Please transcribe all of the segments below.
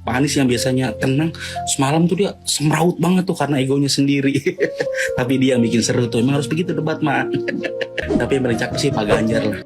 Pak Anies yang biasanya tenang, semalam tuh dia semraut banget tuh karena egonya sendiri. Tapi dia yang bikin seru tuh, emang harus begitu debat mah. Tapi yang paling cakep sih Pak Ganjar lah.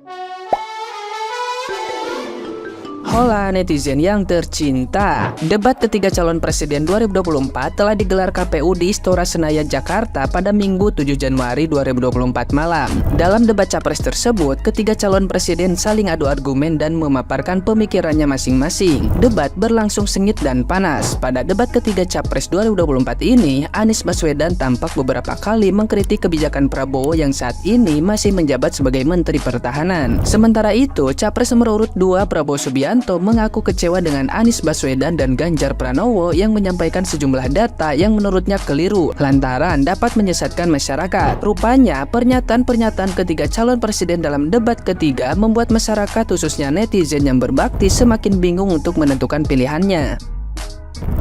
Hola netizen yang tercinta, debat ketiga calon presiden 2024 telah digelar KPU di Istora Senayan, Jakarta pada Minggu 7 Januari 2024 malam. Dalam debat capres tersebut, ketiga calon presiden saling adu argumen dan memaparkan pemikirannya masing-masing. Debat berlangsung sengit dan panas. Pada debat ketiga capres 2024 ini, Anies Baswedan tampak beberapa kali mengkritik kebijakan Prabowo yang saat ini masih menjabat sebagai Menteri Pertahanan. Sementara itu, capres nomor urut 2 Prabowo Subianto mengaku kecewa dengan Anies Baswedan dan Ganjar Pranowo yang menyampaikan sejumlah data yang menurutnya keliru lantaran dapat menyesatkan masyarakat. Rupanya, pernyataan-pernyataan ketiga calon presiden dalam debat ketiga membuat masyarakat khususnya netizen yang berbakti semakin bingung untuk menentukan pilihannya.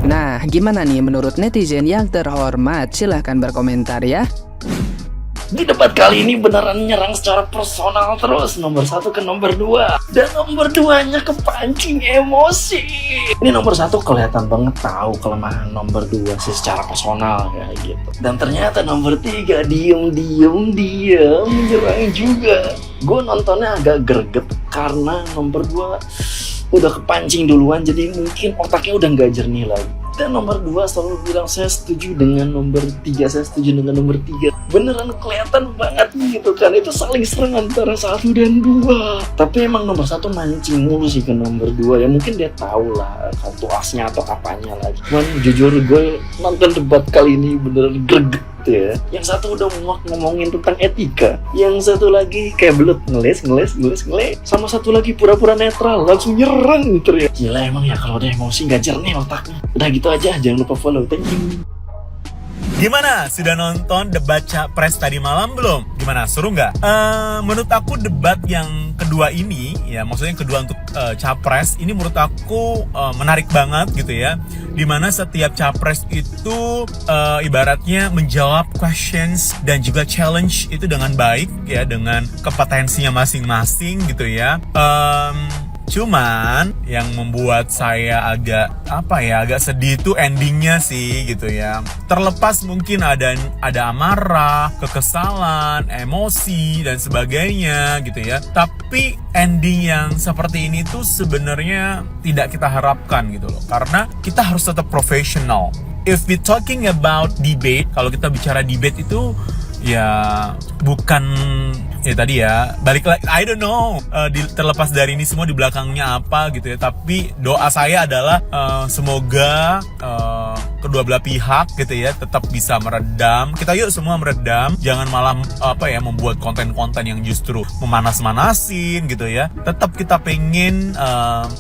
Nah, gimana nih menurut netizen yang terhormat? Silahkan berkomentar ya. Di debat kali ini beneran nyerang secara personal terus, nomor 1 ke nomor 2, dan nomor 2-nya kepancing emosi. Ini nomor 1 kelihatan banget tahu kelemahan nomor 2 sih secara personal ya gitu. Dan ternyata nomor 3 diem menyerang juga. Gue nontonnya agak greget karena nomor 2 udah kepancing duluan, jadi mungkin otaknya udah nggak jernih lagi. Dan nomor 2 selalu bilang saya setuju dengan nomor 3, saya setuju dengan nomor 3. Beneran kelihatan banget gitu kan, itu saling serang antara 1 dan 2. Tapi emang nomor 1 mancing mulu sih ke nomor 2. Ya mungkin dia tahu lah kartu asnya atau apanya lagi. Cuman jujur gue nonton debat kali ini beneran greget ya. Yang satu udah muak ngomongin tentang etika, yang satu lagi kayak belut ngeles. Sama satu lagi pura-pura netral, langsung nyerang teriak. Gila emang ya kalau udah emosi nggak jernih otaknya. Udah gitu aja, jangan lupa follow. Thank you. Gimana? Sudah nonton debat capres tadi malam belum? Gimana? Seru nggak? Menurut aku debat yang kedua ini, ya maksudnya yang kedua untuk capres, ini menurut aku menarik banget gitu ya. Dimana setiap capres itu ibaratnya menjawab questions dan juga challenge itu dengan baik ya, dengan kompetensinya masing-masing gitu ya. Cuman yang membuat saya agak sedih itu endingnya sih gitu ya. Terlepas mungkin ada amarah, kekesalan, emosi dan sebagainya gitu ya. Tapi ending yang seperti ini tuh sebenarnya tidak kita harapkan gitu loh. Karena kita harus tetap profesional. If we talking about debate, kalau kita bicara debate itu ya bukan ya tadi ya balik lagi, I don't know terlepas dari ini semua di belakangnya apa gitu ya, tapi doa saya adalah semoga kedua belah pihak gitu ya tetap bisa meredam. Kita yuk semua meredam, jangan malah membuat konten-konten yang justru memanas-manasin gitu ya. Tetap kita pengen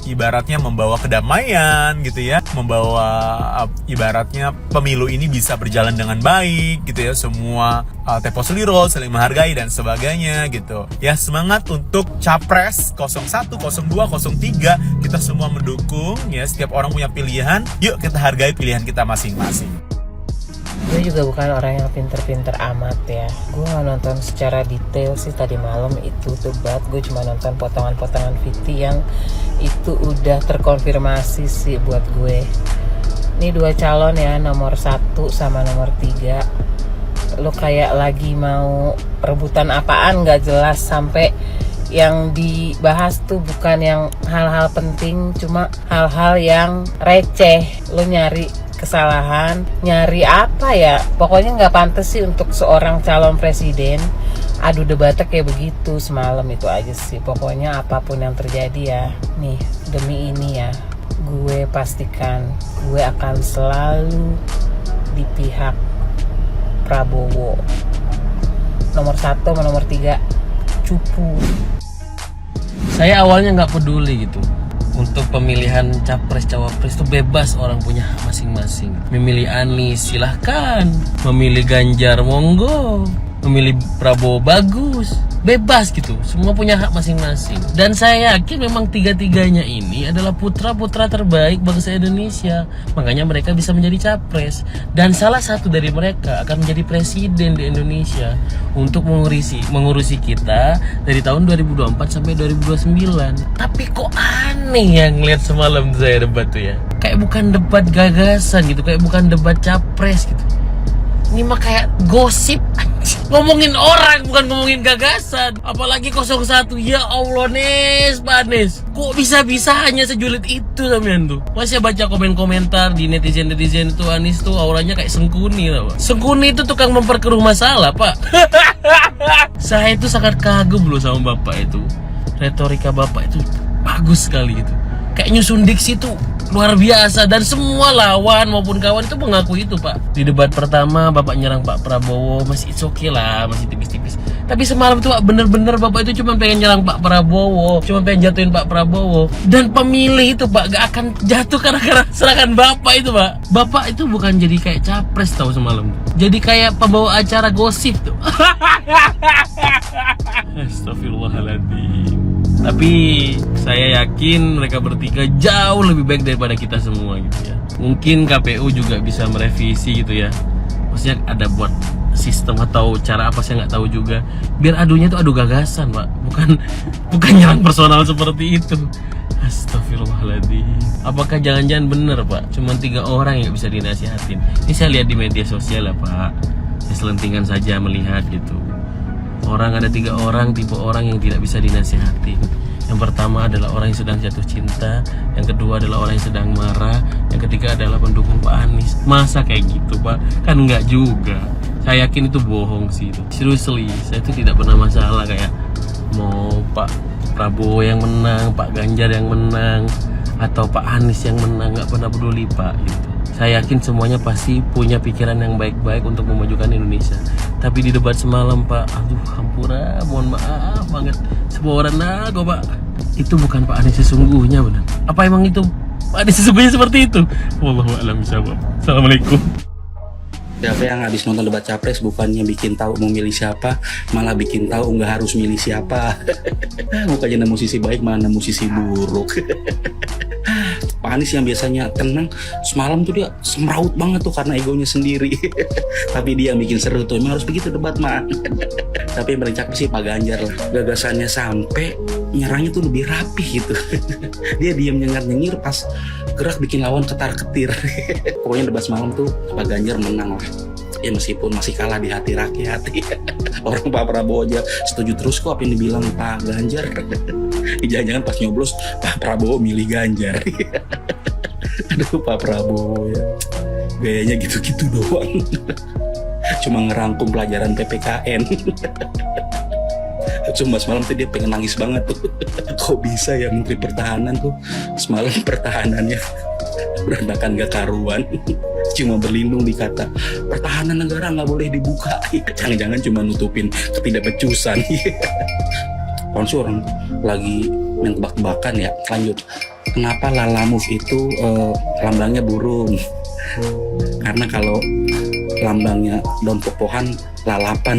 ibaratnya membawa kedamaian gitu ya, membawa ibaratnya pemilu ini bisa berjalan dengan baik gitu ya, semua tempo seliro, saling menghargai dan sebagainya gitu. Ya semangat untuk capres 01, 02, 03, kita semua mendukung ya, setiap orang punya pilihan, yuk kita hargai pilihan kita masing-masing. Gue juga bukan orang yang pinter-pinter amat ya. Gue gak nonton secara detail sih tadi malam itu debat. Gue cuma nonton potongan-potongan VT yang itu udah terkonfirmasi sih buat gue. Ini 2 calon ya, nomor 1 sama nomor 3. Lo kayak lagi mau perebutan apaan gak jelas, sampai yang dibahas tuh bukan yang hal-hal penting, cuma hal-hal yang receh. Lo nyari kesalahan, nyari apa ya, pokoknya gak pantas sih untuk seorang calon presiden. Aduh debatnya kayak begitu semalam, itu aja sih. Pokoknya apapun yang terjadi ya, nih demi ini ya, gue pastikan gue akan selalu di pihak Prabowo. Nomor 1 sama nomor 3 cupu. Saya awalnya nggak peduli gitu. Untuk pemilihan capres cawapres itu bebas, orang punya hak masing-masing. Memilih Anies silahkan, memilih Ganjar monggo, memilih Prabowo bagus, bebas gitu. Semua punya hak masing-masing. Dan saya yakin memang tiga-tiganya ini adalah putra-putra terbaik bangsa Indonesia. Makanya mereka bisa menjadi capres. Dan salah satu dari mereka akan menjadi presiden di Indonesia untuk mengurusi kita dari tahun 2024 sampai 2029. Tapi kok aneh yang ngeliat semalam saya debat tuh ya. kayak bukan debat gagasan gitu, kayak bukan debat capres gitu. Ini mah kayak gosip, ngomongin orang bukan ngomongin gagasan. Apalagi 01, ya Allah Nes, Pak Nes, kok bisa-bisanya sejulit itu sampean tuh. Masih baca komen-komentar di netizen-netizen itu, Anies tuh auranya kayak Sengkuni tau. Sengkuni itu tukang memperkeruh masalah, Pak. Saya itu sangat kagum loh sama Bapak itu. Retorika Bapak itu bagus sekali gitu. Kayak nyusun diksi tuh luar biasa, dan semua lawan maupun kawan itu mengaku itu, Pak. Di debat pertama Bapak nyerang Pak Prabowo masih it's okay lah, masih tipis-tipis. Tapi semalam tuh Pak, bener-bener Bapak itu cuma pengen nyerang Pak Prabowo, cuma pengen jatuhin Pak Prabowo. Dan pemilih itu Pak gak akan jatuh karena serangan Bapak itu, Pak. Bapak itu bukan jadi kayak capres tahu semalam. Jadi kayak pembawa acara gosip tuh. Astagfirullahaladzim. Tapi saya yakin mereka bertiga jauh lebih baik daripada kita semua gitu ya. Mungkin KPU juga bisa merevisi gitu ya. Maksudnya ada buat sistem atau cara apa saya nggak tahu juga. Biar adunya tuh adu gagasan, Pak. Bukan nyerang personal seperti itu. Astagfirullahaladzim. Apakah jangan-jangan bener, Pak? Cuma 3 orang yang bisa dinasihatin. Ini saya lihat di media sosial ya, Pak. Saya selentingan saja melihat gitu. Orang ada 3 orang, tipe orang yang tidak bisa dinasihatin. Yang pertama adalah orang yang sedang jatuh cinta, yang kedua adalah orang yang sedang marah, yang ketiga adalah pendukung Pak Anies. Masa kayak gitu, Pak? Kan enggak juga. Saya yakin itu bohong sih itu. Seriously, saya itu tidak pernah masalah kayak mau Pak Prabowo yang menang, Pak Ganjar yang menang, atau Pak Anies yang menang, nggak pernah peduli, Pak gitu. Saya yakin semuanya pasti punya pikiran yang baik-baik untuk memajukan Indonesia. Tapi di debat semalam, Pak, aduh hampura, mohon maaf banget. Semua orang nago, Pak. Itu bukan Pak Anies sesungguhnya, benar. Apa emang itu Pak Anies sesungguhnya seperti itu? Wallahu a'lam bishawab. Assalamualaikum. Siapa yang habis nonton debat capres bukannya bikin tahu mau milih siapa, malah bikin tahu nggak harus milih siapa. Bukannya nemu sisi baik, malah nemu sisi buruk. Pak Anies yang biasanya tenang, semalam tuh dia semraut banget tuh karena egonya sendiri. Tapi dia yang bikin seru tuh, emang harus begitu debat, mah. Tapi yang paling cakep sih Pak Ganjar lah. Gagasannya sampai nyerangnya tuh lebih rapih gitu. Dia diam nyengir-nyengir, pas gerak bikin lawan ketar-ketir. Pokoknya debat semalam tuh Pak Ganjar menang lah. Ya meskipun masih kalah di hati rakyat. Orang Pak Prabowo aja setuju terus kok apa yang dibilang Pak Ganjar. Jangan-jangan pas nyoblos Pak Prabowo milih Ganjar. Aduh Pak Prabowo ya, gayanya gitu-gitu doang. Cuma ngerangkum pelajaran PPKN. Cuma semalam tuh dia pengen nangis banget tuh. Kok bisa ya Menteri Pertahanan tuh semalam pertahanannya berantakan gak karuan. Cuma berlindung di kata pertahanan negara nggak boleh dibuka. Jangan-jangan cuma nutupin ketidakbecusan. Konsul orang lagi main tebak-tebakan ya. Lanjut, kenapa Lalamove itu lambangnya burung? Karena kalau lambangnya daun pepohan lalapan.